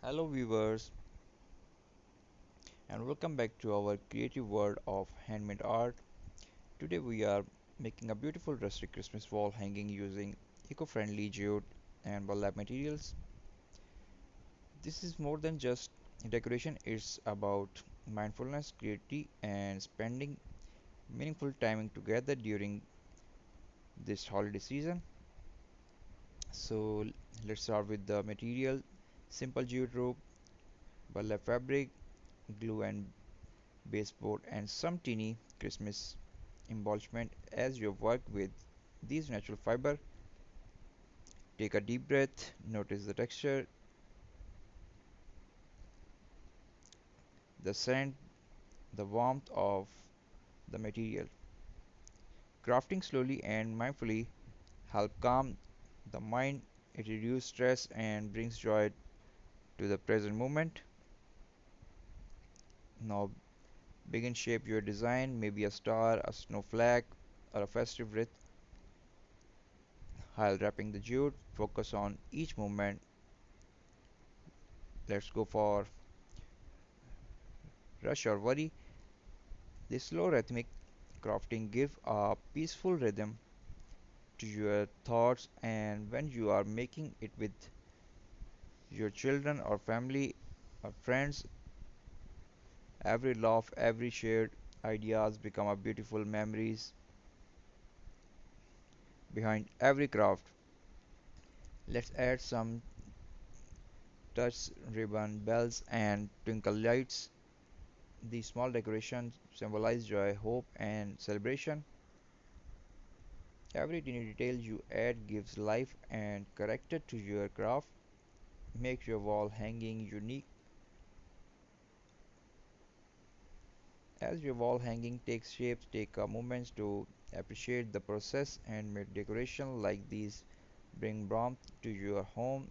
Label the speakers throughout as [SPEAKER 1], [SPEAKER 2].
[SPEAKER 1] Hello viewers, and welcome back to our creative world of handmade art. Today we are making a beautiful rustic Christmas wall hanging using eco-friendly jute and burlap materials. This is more than just decoration, it's about mindfulness, creativity and spending meaningful time together during this holiday season. So let's start with the material. Simple jute rope, burlap fabric, glue and baseboard and some teeny Christmas embellishment. As you work with these natural fiber, take a deep breath, notice the texture, the scent, the warmth of the material. Crafting slowly and mindfully help calm the mind. It reduces stress and brings joy to the present moment. Now begin shape your design, maybe a star, a snowflake, or a festive wreath. While wrapping the jute, focus on each movement. Let's go for rush or worry. The slow rhythmic crafting give a peaceful rhythm to your thoughts, and when you are making it with your children or family or friends, every laugh, every shared ideas become a beautiful memories behind every craft. Let's add some touch ribbon, bells and twinkle lights. These small decorations symbolize joy, hope and celebration. Every tiny detail you add gives life and character to your craft. Make your wall hanging unique. As your wall hanging takes shape, take a moment to appreciate the process and make decoration like these bring warmth to your home,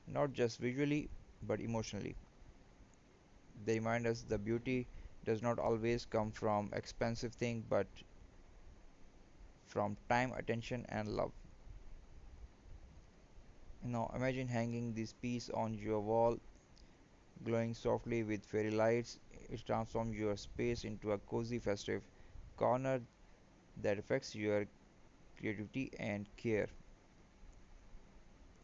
[SPEAKER 1] not just visually but emotionally. They remind us the beauty does not always come from expensive things but from time, attention and love. Now imagine hanging this piece on your wall, glowing softly with fairy lights. It transforms your space into a cozy festive corner that affects your creativity and care.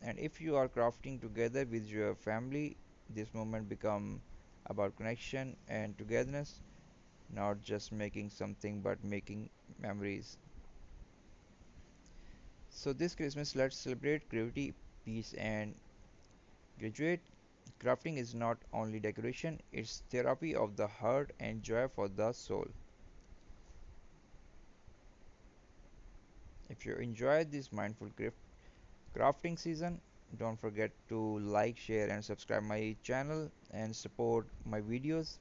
[SPEAKER 1] And if you are crafting together with your family, this moment become about connection and togetherness, not just making something but making memories. So this Christmas, let's celebrate creativity, peace and graduate. Crafting is not only decoration, it's therapy of the heart and joy for the soul. If you enjoyed this mindful crafting season, don't forget to like, share and subscribe my channel and support my videos.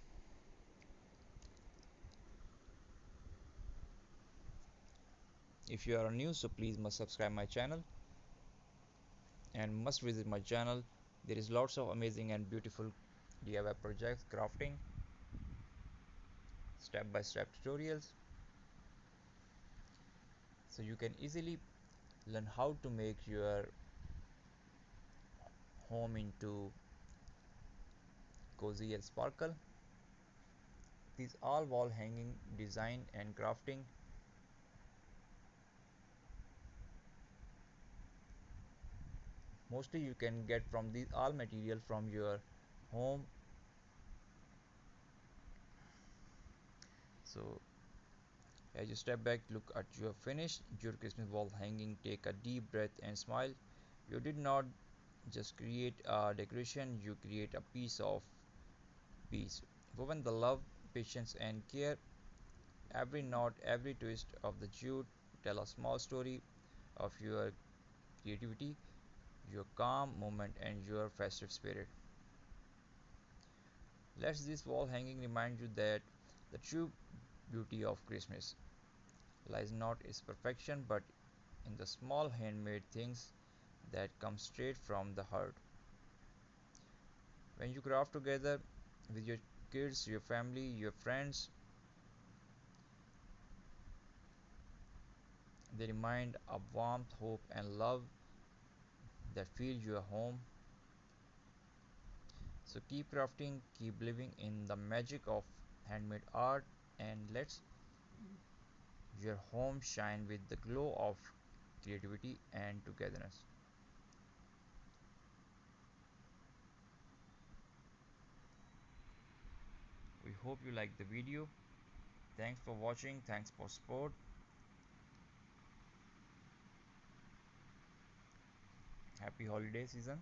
[SPEAKER 1] If you are new, so please must subscribe my channel and must visit my channel. There is lots of amazing and beautiful DIY projects, crafting, step by step tutorials, so you can easily learn how to make your home into cozy and sparkle. These all wall hanging design and crafting mostly you can get from these all material from your home. So as you step back, look at your finished your Christmas wall hanging, take a deep breath and smile. You did not just create a decoration, you create a piece of peace woven the love, patience and care. Every knot, every twist of the jute tell a small story of your creativity, your calm moment and your festive spirit. Let this wall hanging remind you that the true beauty of Christmas lies not in perfection but in the small handmade things that come straight from the heart. When you craft together with your kids, your family, your friends, they remind of warmth, hope, and love that fill your home. So keep crafting, keep living in the magic of handmade art, and let's your home shine with the glow of creativity and togetherness. We hope you like the video. Thanks for watching, thanks for support. Happy holiday season.